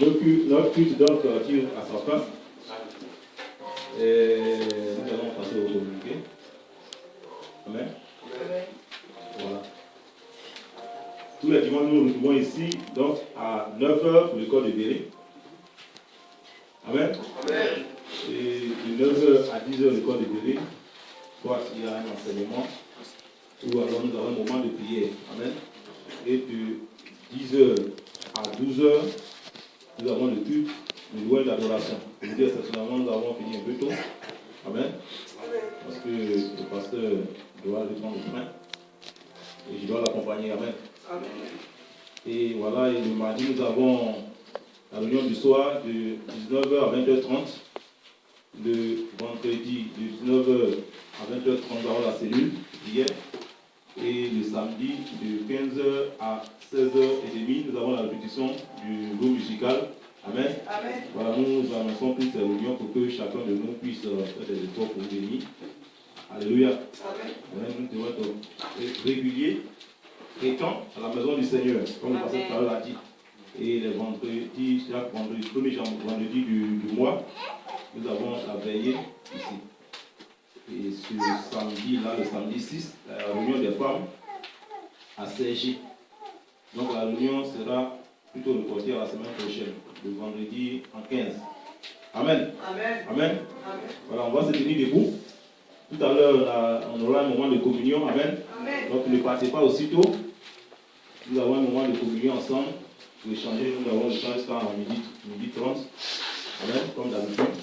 Notre culte donc tire à sa fin. Et nous allons passer au communiqué. Amen. Voilà. Tous les dimanches, nous nous retrouvons ici donc à 9h pour l'école de Béret. Amen. Amen. Et de 9h à 10h l'école de Béret, soit il y a un enseignement, ou alors nous avons un moment de prière. Amen. Et de 10h à 12h, nous avons le culte, le louange d'adoration. Je veux dire, exceptionnellement, nous avons fini un peu tôt. Amen. Parce que le pasteur doit reprendre le train. Et je dois l'accompagner. Amen. Amen. Et voilà, et le mardi, nous avons la réunion du soir de 19h à 20h30. Le vendredi, de 19h à 20h30, nous avons la cellule d'hier. Et le samedi, de 15h à 16h30, nous avons la répétition du groupe musical. Amen. Amen. Voilà, nous annonçons toutes ces réunions pour que chacun de nous puisse faire des efforts pour venir. Alléluia. Amen. Nous devons être réguliers, fréquents à la maison du Seigneur, comme le pasteur Carole l'a dit. Et les vendredis, chaque vendredi, premier vendredi du mois, nous avons la veillée ici. Et ce samedi-là, le samedi 6, la réunion des femmes à CG. Donc la réunion sera plutôt reportée à la semaine prochaine, le vendredi en 15. Amen. Amen. Amen. Amen. Voilà, on va se tenir debout. Tout à l'heure, on aura un moment de communion. Amen. Amen. Donc ne partez pas aussitôt. Nous avons un moment de communion ensemble. Pour échanger, nous avons le temps jusqu'à midi 30. Amen, comme d'habitude.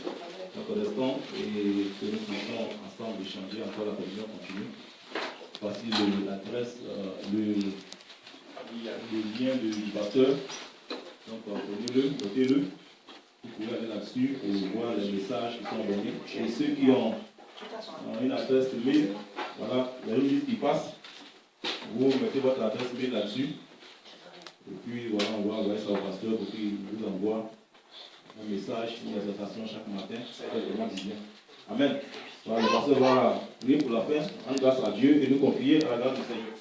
Donc restons et que nous puissions ensemble échanger encore la communion continue. Voici l'adresse, le lien du pasteur. Donc prenez-le, notez-le. Vous pouvez aller là-dessus et voir les messages qui sont donnés. Et ceux qui ont une adresse mail, voilà, il y a une liste qui passe. Vous mettez votre adresse mail là-dessus. Et puis voilà, on va envoyer ça au pasteur pour qu'il vous envoie un message, une exhortation chaque matin. C'est vraiment bien. Amen. Voilà, le pasteur va prier pour la fin, en grâce à Dieu et nous confier à la grâce du Seigneur.